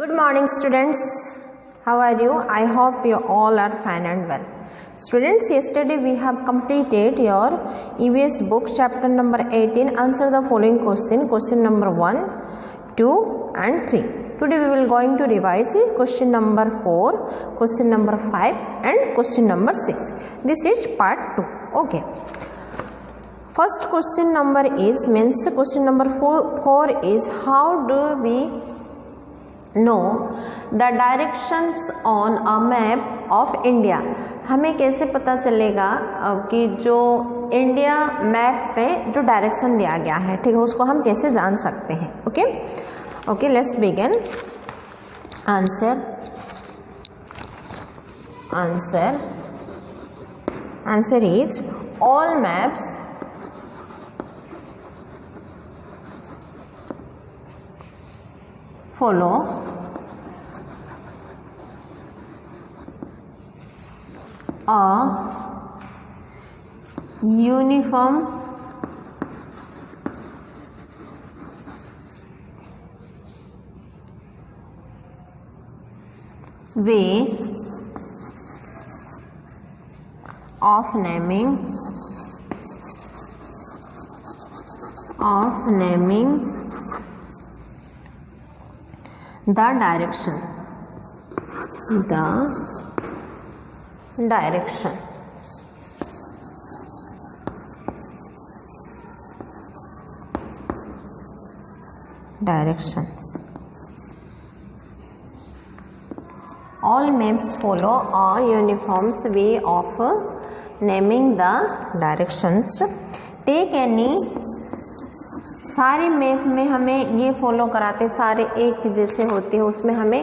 Good morning, students. How are you? I hope you all are fine and well. Students, yesterday we have completed your EVS book chapter number 18. Answer the following question number 1, 2 and 3. Today we will going to revise question number 4, question number 5 and question number 6. This is part 2. Okay. First question number is question number 4 is how do we know the directions on a map of India. हमें कैसे पता चलेगा कि जो India map पे जो direction दिया गया है, ठीक है, उसको हम कैसे जान सकते हैं. Okay, let's begin. Answer is all maps follow a uniform way of naming the direction. Directions. All maps follow a uniform way of naming the directions. Take any. सारे मैप में हमें ये फॉलो कराते, सारे एक जैसे होते हैं, उसमें हमें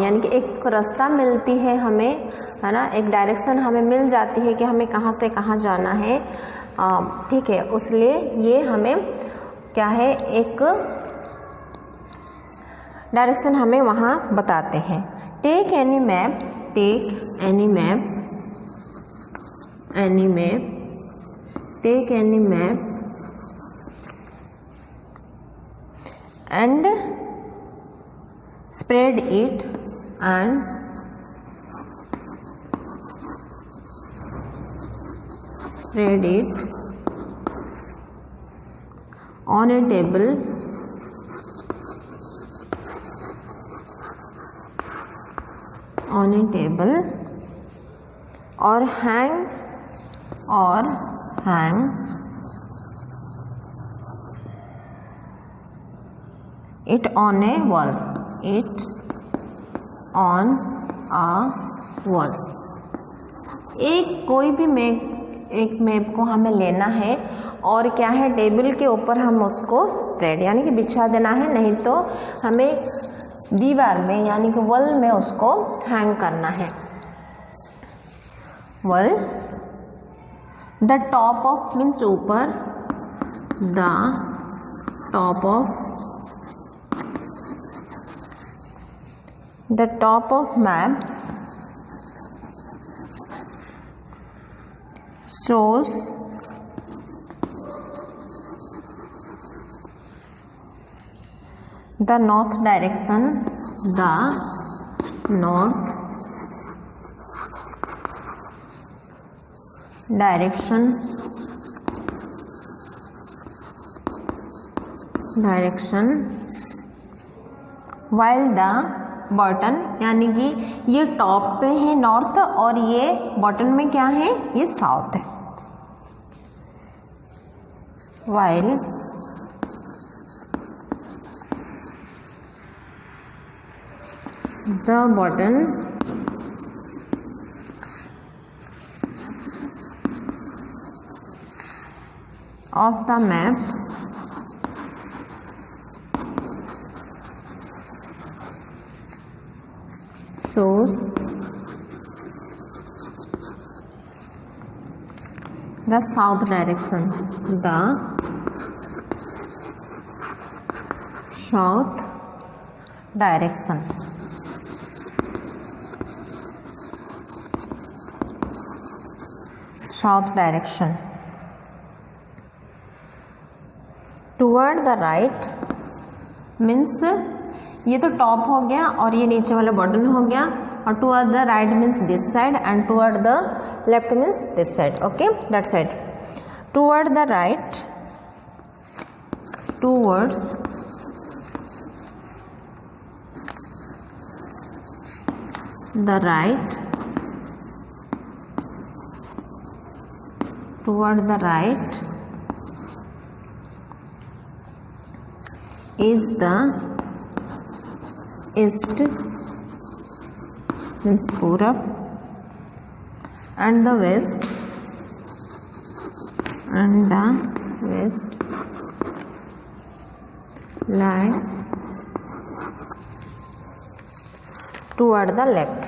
यानी कि एक रास्ता मिलती है हमें, है ना, एक डायरेक्शन हमें मिल जाती है कि हमें कहाँ से कहाँ जाना है. ठीक है, उसलिए ये हमें क्या है, एक डायरेक्शन हमें वहाँ बताते हैं. Take any map and spread it on a table or hang it on a wall. कोई भी एक मैप को हमें लेना है और क्या है, टेबल के ऊपर हम उसको स्प्रेड यानी कि बिछा देना है, नहीं तो हमें दीवार में यानी कि वॉल में उसको हैंग करना है. Wall, the top of means ऊपर, द top of map shows the north direction. While the bottom यानी कि ये टॉप पे है नॉर्थ और ये बॉटम में क्या है, ये साउथ है. while the bottom of the map shows the south direction. South direction. Toward the right means ये तो टॉप हो गया और ये नीचे वाला बॉटम हो गया, और toward the right means this side and toward the left means this side. Okay, that side. Toward the right, towards the right, toward the right is the east means Purab, and the west lies toward the left,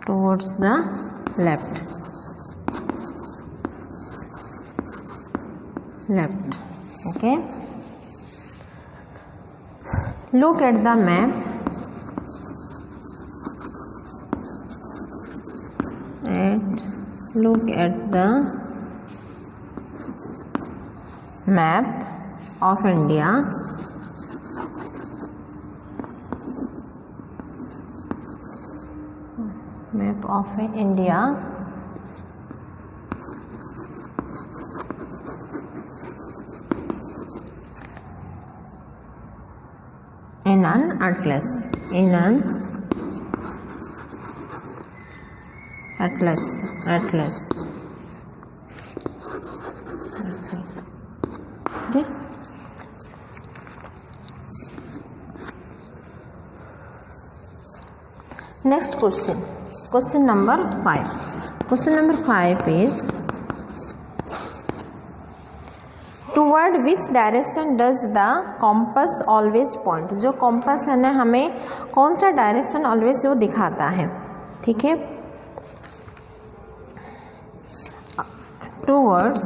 towards the left. Okay, look at the map of India. Map of India in an atlas. Okay. Next question. Question number 5. Question number 5 is, toward which direction does the compass always point? जो compass है ना, हमें कौन सा direction always वो दिखाता है. ठीक है, टूवर्ड्स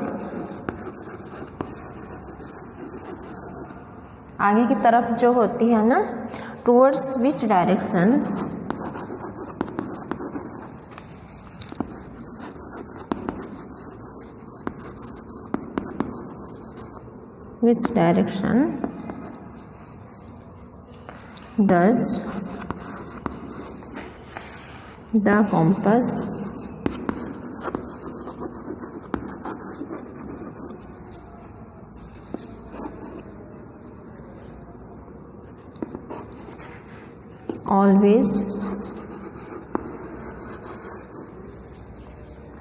आगे की तरफ जो होती है ना, towards which direction does the compass always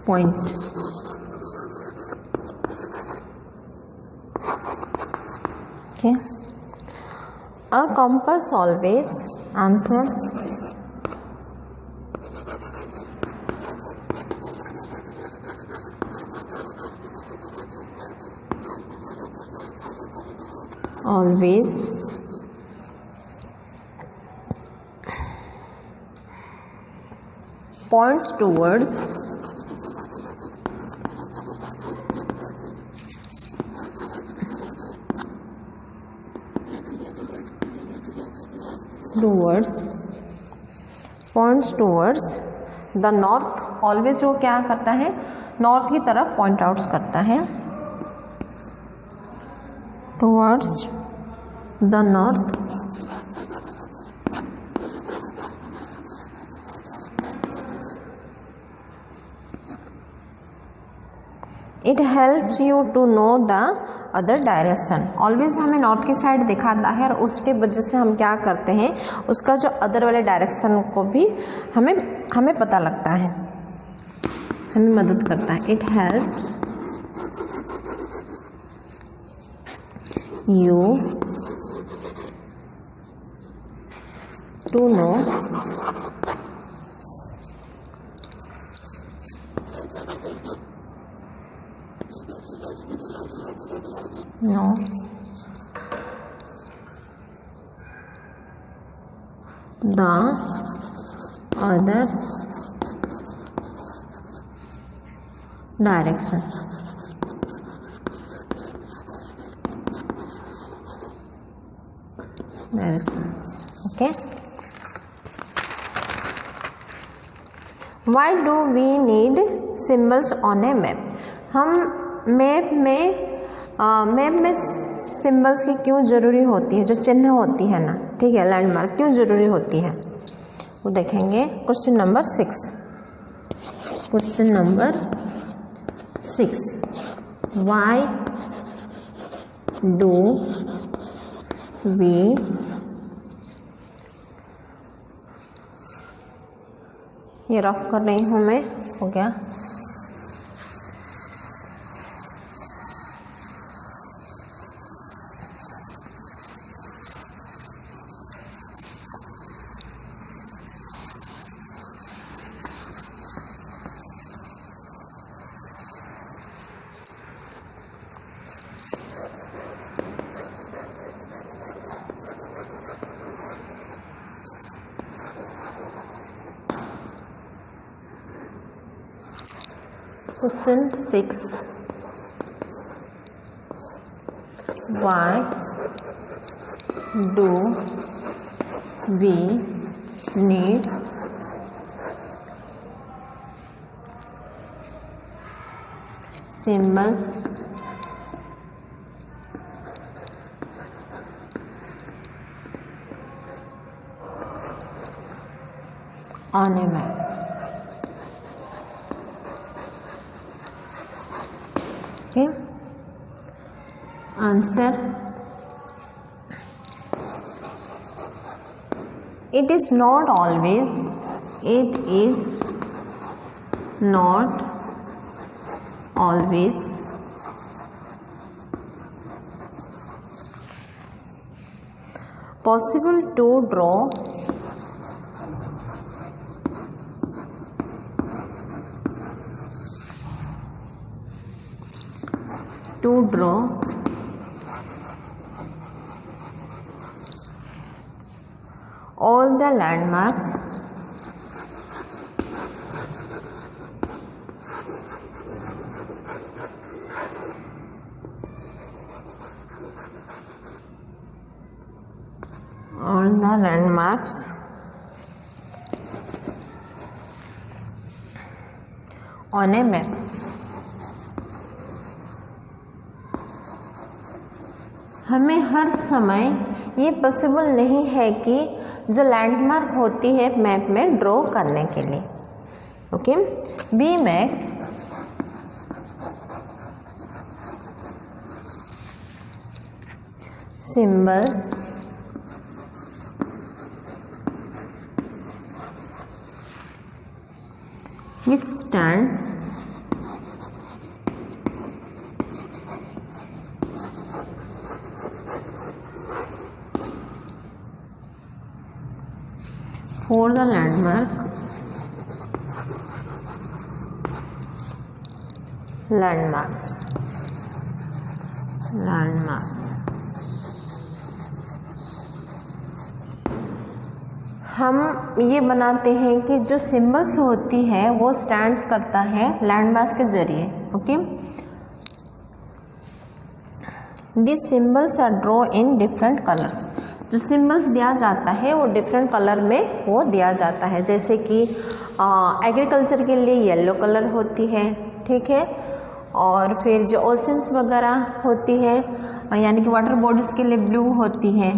point? Okay, a compass always, answer, always points towards the north. Always वो क्या करता है, नॉर्थ की तरफ पॉइंट आउट्स करता है. Towards the north it helps you to know the other direction. Always हमें north की साइड दिखाता है और उसके वजह से हम क्या करते हैं, उसका जो अदर वाले डायरेक्शन को भी हमें पता लगता है, हमें मदद करता है. It helps you to know the other direction. Directions. Okay. Why do we need symbols on a map. हम मैप में सिम्बल्स की क्यों ज़रूरी होती है, जो चिन्ह होती है ना, ठीक है, लैंडमार्क क्यों ज़रूरी होती है वो देखेंगे। Question number 6, question number 6, why do we ये रफ कर रही हूँ मैं, हो गया। Question 6, why do we need symbols on a map? Okay, answer, it is not always possible to draw all the landmarks on a map। हमें हर समय ये पॉसिबल नहीं है कि जो लैंडमार्क होती है मैप में ड्रॉ करने के लिए। Okay, we make symbols which stand for the landmarks हम ये बनाते हैं कि जो सिंबल्स होती है वो स्टैंड्स करता है लैंडमार्क्स के जरिए। Okay, this symbols are draw in different colours. जो सिंबल्स दिया जाता है वो डिफरेंट कलर में वो दिया जाता है, जैसे कि एग्रीकल्चर के लिए येलो कलर होती है, ठीक है, और फिर जो ओशंस वगैरह होती है यानी कि वाटर बॉडीज़ के लिए ब्लू होती है।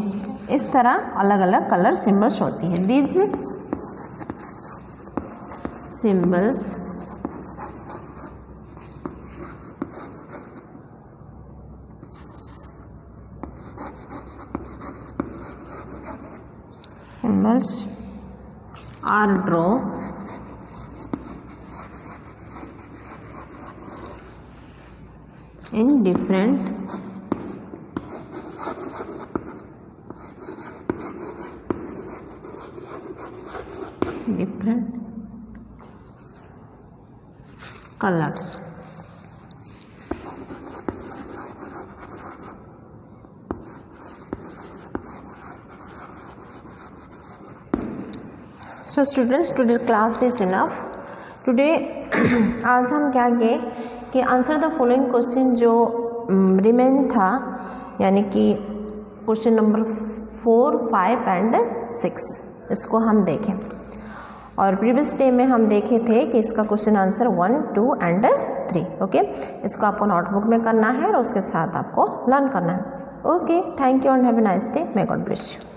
इस तरह अलग अलग कलर सिंबल्स होती है। These symbols are drawn in different colors. So students, today's class is enough. Today आज हम क्या किए कि आंसर द फॉलोइंग क्वेश्चन जो रिमेन था, यानी कि क्वेश्चन नंबर 4, 5 एंड 6, इसको हम देखें। और प्रीवियस डे में हम देखे थे कि इसका क्वेश्चन आंसर 1, 2 एंड 3। ओके, इसको आपको नोटबुक में करना है और उसके साथ आपको लर्न करना है। Okay, thank you and have a nice day. May God bless you.